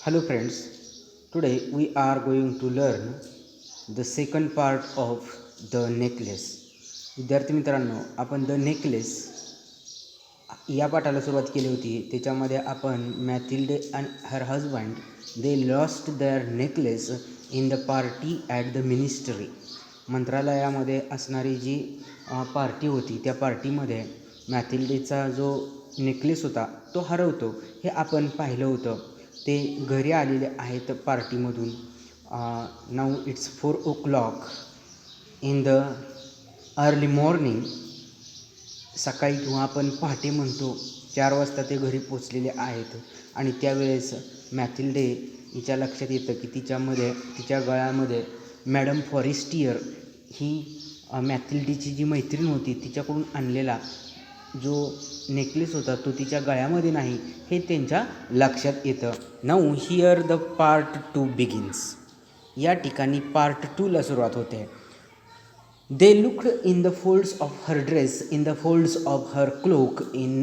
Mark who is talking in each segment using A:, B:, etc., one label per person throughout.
A: Hello friends, today we are going to learn the second part of the necklace. विद्यार्थी मित्रांनो, आपण the necklace या पाठाला सुरुवात केली होती. त्याच्यामध्ये आपण Mathilde and her husband they lost their necklace in the party at the ministry. मंत्रालयामध्ये असणारी जी पार्टी होती त्या पार्टीमध्ये मॅथिल्डेचा जो नेकलेस होता तो हरवतो हे आपण पाहिलं होतं. ते घरी आलेले आहेत पार्टीमधून. Now it's 4 o'clock in the early morning. सकाळी किंवा आपण पहाटे म्हणतो 4 वाजता ते घरी पोचलेले आहेत. आणि त्यावेळेस मॅथिल्डे हिच्या लक्षात येतं की तिच्या गळ्यामध्ये मॅडम फॉरेस्टियर ही मॅथिल्डेची जी मैत्रीण होती तिच्याकडून आणलेला जो नेकलेस होता तो तिच्या गळ्यामध्ये नाही हे त्यांच्या लक्षात येतं. Now here the part 2 begins. या ठिकाणी पार्ट 2ला सुरुवात होते. They looked in the folds of her dress, in the folds of her cloak, in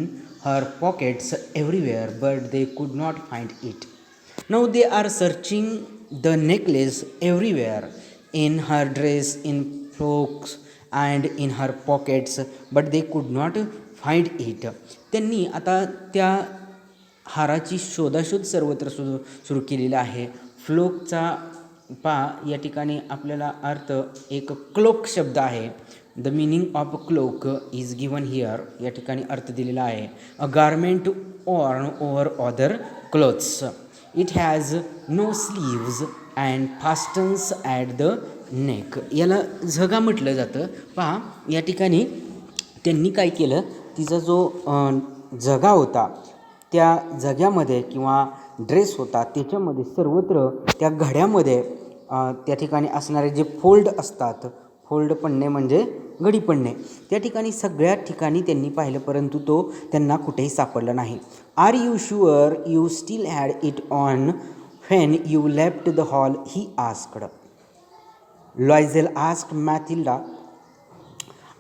A: her pockets, everywhere, but they could not find it. Now they are searching the necklace everywhere, in her dress, in cloaks, and in her pockets, but they could not find it. त्यांनी आता त्या हाराची शोधाशोध सर्वत्र सुरू केलेला आहे. फ्लोकचा या ठिकाणी आपल्याला अर्थ एक क्लोक शब्द आहे. The meaning of cloak is given here. या ठिकाणी अर्थ दिलेला आहे. A garment worn over other clothes. It has no sleeves and fastens at the neck. याला झगा म्हटलं जातं. पहा या ठिकाणी त्यांनी काय केलं, तिचा जो झगा होता त्या झग्यामध्ये किंवा ड्रेस होता त्याच्यामध्ये सर्वत्र त्या घड्यामध्ये त्या ठिकाणी असणारे जे फोल्ड असतात, फोल्ड पडणे म्हणजे घडी पडणे, त्या ठिकाणी सगळ्या ठिकाणी त्यांनी पाहिलं परंतु तो त्यांना कुठेही सापडला नाही. Are you sure you still had it on when you left the hall he asked. Loisel asked Mathilda.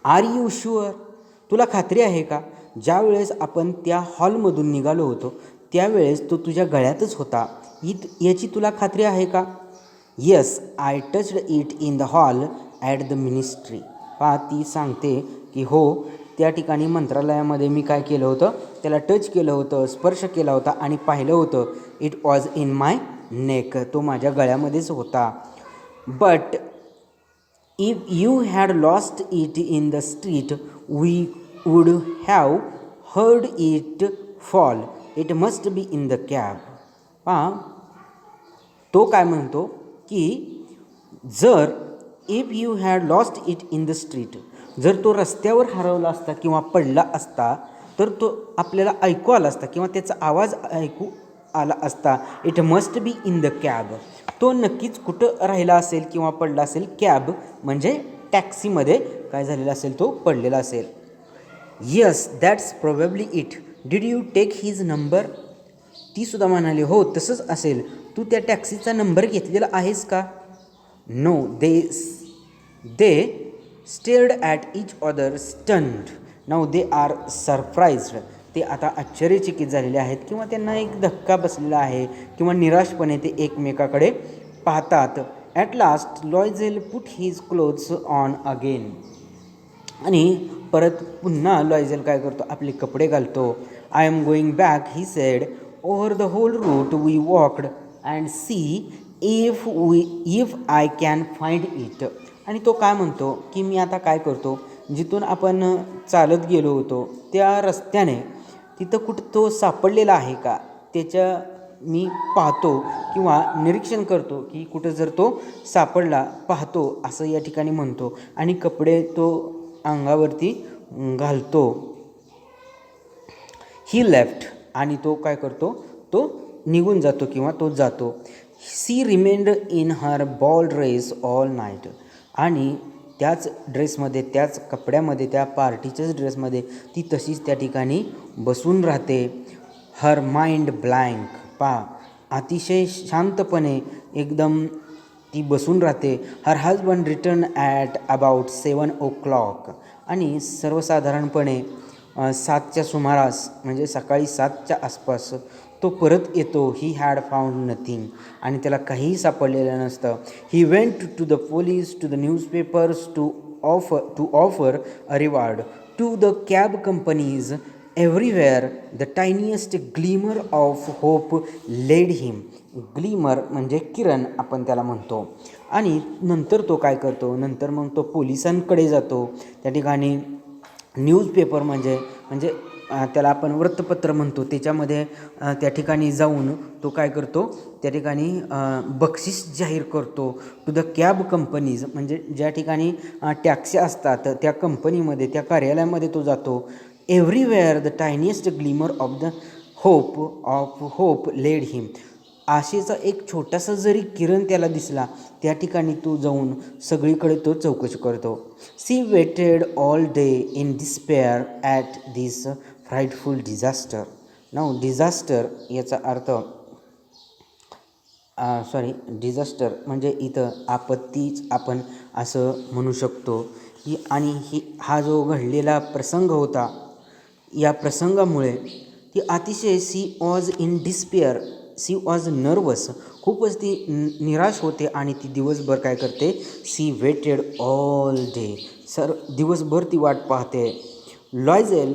A: Are you sure, तुला खात्री आहे का ज्या वेळेस आपण त्या हॉलमधून निघालो होतो त्यावेळेस तो तुझ्या गळ्यातच होता, याची तुला खात्री आहे का? Yes, I touched it in the hall at the ministry. ती सांगते की हो, त्या ठिकाणी मंत्रालयामध्ये मी काय केलं होतं, त्याला टच केलं होतं, स्पर्श केला होता आणि पाहिलं होतं. It was in my neck, तो माझ्या गळ्यामध्येच होता. But if you had lost it in the street we would have heard it fall. It must be in the cab. तो काय म्हणतो की जर if you had lost it in the street, जर तो रस्त्यावर हरवला असता किंवा पडला असता तर तो आपल्याला ऐकू आला असता किंवा त्याचा आवाज ऐकू आला असता. It must be in the cab, तो नक्कीच कुठं राहिला असेल किंवा पडला असेल. कॅब म्हणजे टॅक्सीमध्ये काय झालेला असेल, तो पडलेला असेल. Yes, that's probably it. Did you take his number. ती सुद्धा म्हणाली हो तसंच असेल. तू त्या टॅक्सीचा नंबर घेतलेला आहेस का? No. They stared at each other stunned. Now they are surprised. ते आता आश्चर्यचकित झालेले आहेत किंवा त्यांना एक धक्का बसलेला आहे किंवा निराशपणे ते एकमेकाकडे पाहतात. At last Loisel put his clothes on again. आणि परत पुन्हा लॉयझेल काय करतो, आपले कपडे घालतो. I am going back he said. Over the whole route we walked and see if I can find it. आणि तो काय म्हणतो की मी आता काय करतो, जिथून आपण चालत गेलो होतो त्या रस्त्याने तिथं कुठं तो सापडलेला आहे का त्याच्या मी पाहतो किंवा निरीक्षण करतो की कुठं जर तो सापडला पाहतो असं या ठिकाणी म्हणतो. आणि कपडे तो अंगावरती घालतो. ही लेफ्ट. आणि तो काय करतो, तो निघून जातो किंवा तो जातो. She remained in her ball dress all night. आणि त्याच ड्रेसमध्ये, त्याच कपड्यामध्ये, त्या पार्टीच्याच ड्रेसमध्ये ती तशीच त्या ठिकाणी बसून राहते. Her mind blank. अतिशय शांतपणे एकदम ती बसून राहते. Her husband return at about 7 o'clock. आणि सर्वसाधारणपणे 7च्या सुमारास म्हणजे सकाळी 7च्या आसपास तो परत येतो. ही हॅड फाउंड नथिंग, आणि त्याला काहीही सापडलेलं नसतं. He went to the police, to the newspapers, to offer a reward, to the cab companies. Everywhere the tiniest glimmer of hope led him. Glimmer म्हणजे किरण आपण त्याला म्हणतो. आणि नंतर तो काय करतो, नंतर मग तो पोलिसांकडे जातो. त्या ठिकाणी न्यूजपेपर म्हणजे म्हणजे त्याला आपण वृत्तपत्र म्हणतो, त्याच्यामध्ये त्या ठिकाणी जाऊन तो काय करतो, त्या ठिकाणी बक्षीस जाहीर करतो. टू द कॅब कंपनीज म्हणजे ज्या ठिकाणी टॅक्सी असतात त्या कंपनीमध्ये, त्या कार्यालयामध्ये तो जातो. Everywhere the tiniest glimmer of hope led him. आशेचा एक छोटासा जरी किरण त्याला दिसला, त्या ठिकाणी तो जाऊन सगळीकडे तो चौकशी करतो. She waited all day in despair at this frightful disaster. नाव डिझास्टर याचा अर्थ डिझास्टर म्हणजे इथं आपत्तीच आपण असं म्हणू शकतो. हा जो घडलेला प्रसंग होता, या प्रसंगामुळे ती अतिशय she was in despair, she was nervous, खूपच ती निराश होते. आणि ती दिवसभर काय करते, सी वेटेड ऑल डे, दिवसभर ती वाट पाहते. Loisel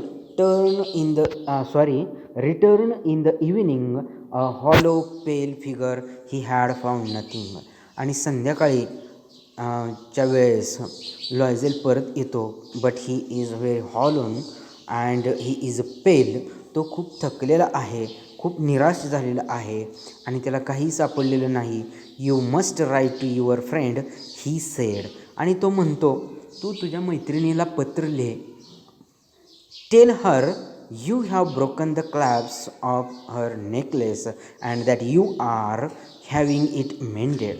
A: return in the evening, a hollow pale figure, he had found nothing. आणि संध्याकाळी च्या वेळेस लॉयझेल परत येतो. But he is very hollow and he is pale. तो खूप थकलेला आहे, खूप निराश झालेला आहे आणि त्याला काही सापडलेलं नाही. You must write to your friend, he said. आणि तो म्हणतो, तू तुझ्या मैत्रिणीला पत्र लिहे. Tell her you have broken the clasp of her necklace and that you are having it mended.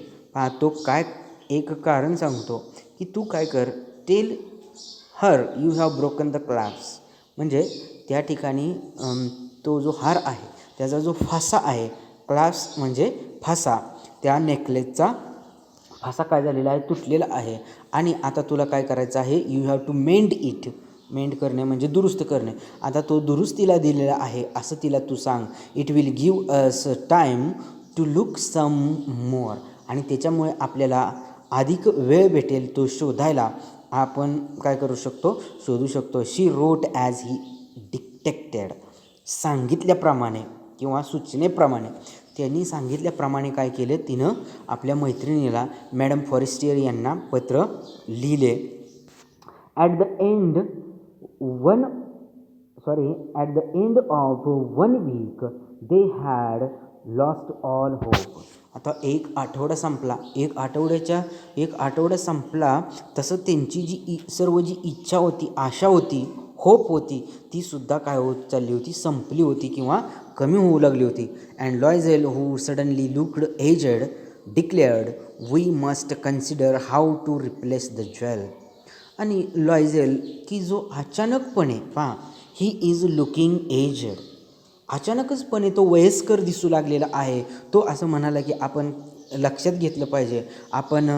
A: तो काय एक कारण सांगतो की तू काय कर. Tell her you have broken the clasp म्हणजे त्या ठिकाणी तो जो हार आहे त्याचा जो फासा आहे, क्लॅप्स म्हणजे फासा, त्या नेकलेसचा फासा काय झालेला आहे, तुटलेला आहे. आणि आता तुला काय करायचं आहे, you have to mend it. Mend करणे म्हणजे दुरुस्त करणे. आता तो दुरुस्तीला दिलेला आहे असं तिला तू सांग. It will give us time to look some more. आणि त्याच्यामुळे आपल्याला अधिक वेळ भेटेल तो शोधायला. आपण काय करू शकतो, शोधू शकतो. She wrote as he dictated. सांगितल्याप्रमाणे किंवा सूचनेप्रमाणे, त्यांनी सांगितल्याप्रमाणे काय केले, तिनं आपल्या मैत्रिणीला मॅडम फॉरेस्टियर यांना पत्र लिहिले. At the end of one week they had lost all hope. आता एक आठवडा संपला तसं त्यांची सर्व जी इच्छा होती, आशा होती, होप होती, ती सुद्धा काय होत चालली होती, संपली होती किंवा कमी होऊ लागली होती. And Loisel who suddenly looked aged declared, we must consider how to replace the jewel. आणि लॉयझेल की जो अचानकपणे ही इज लुकिंग एजेड, अचानकचपणे तो वयस्कर दिसू लागलेला आहे. तो असं म्हणाला की आपण लक्षात घेतलं पाहिजे, आपण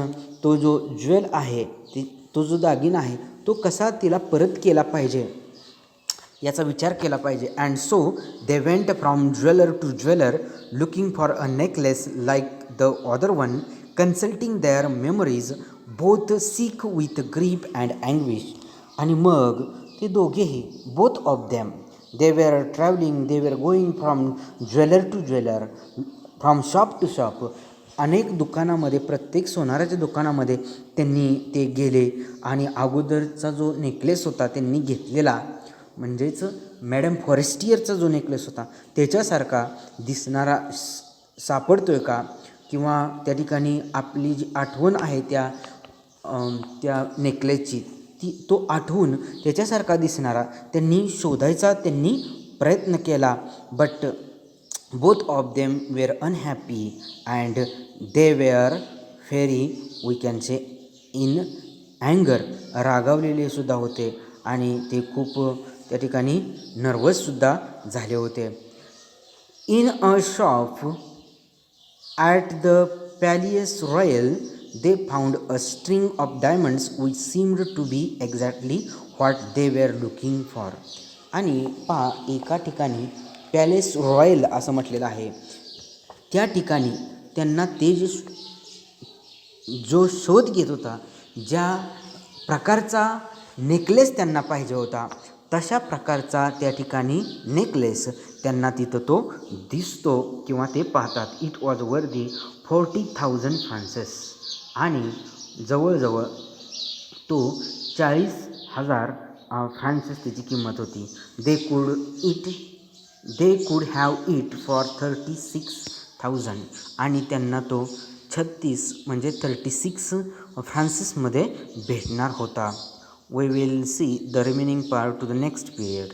A: तो जो ज्वेल आहे, तो जो दागिना आहे, तो कसा तिला परत केला पाहिजे याचा विचार केला पाहिजे. And so they went from jeweller to jeweller looking for a necklace like the other one, consulting their memories both sick with grief and anguish. आणि मग ते दोघेही, both of them, they were travelling, they were going from jeweller to jeweller, from shop to shop. अनेक दुकानामध्ये, प्रत्येक सोनाराच्या दुकानामध्ये त्यांनी ते गेले आणि अगोदरचा जो नेकलेस होता त्यांनी घेतलेला, म्हणजेच मॅडम फॉरेस्टियरचा जो नेकलेस होता त्याच्यासारखा दिसणारा सापडतोय का, किंवा त्या ठिकाणी आपली जी आठवण आहे त्या नेकलेसची, तो आठवून त्याच्यासारखा दिसणारा त्यांनी शोधायचा त्यांनी प्रयत्न केला. But both of them were unhappy and they were very, we can say in अँगर. रागावलेले सुद्धा होते आणि ते खूप त्या ठिकाणी नर्वससुद्धा झाले होते. In a shop at the Palais Royal they found a string of diamonds which seemed to be exactly what they were looking for. आणि एका ठिकाणी पॅलेस रॉयल असं म्हटलेलं आहे. त्या ठिकाणी त्यांना ते जो शोध घेत होता, ज्या प्रकारचा नेकलेस त्यांना पाहिजे होता, तशा प्रकारचा त्या ठिकाणी नेकलेस त्यांना तिथं तो दिसतो किंवा ते पाहतात. इट वॉज वर्दी 40,000 फ्रान्सेस आणि जवळजवळ तो 40,000 फ्रान्सेस त्याची किंमत होती. They could have it for 36,000 आणि त्यांना तो 36 म्हणजे 36 फ्रान्सेसमध्ये भेटणार होता. We will see the remaining part to the next period.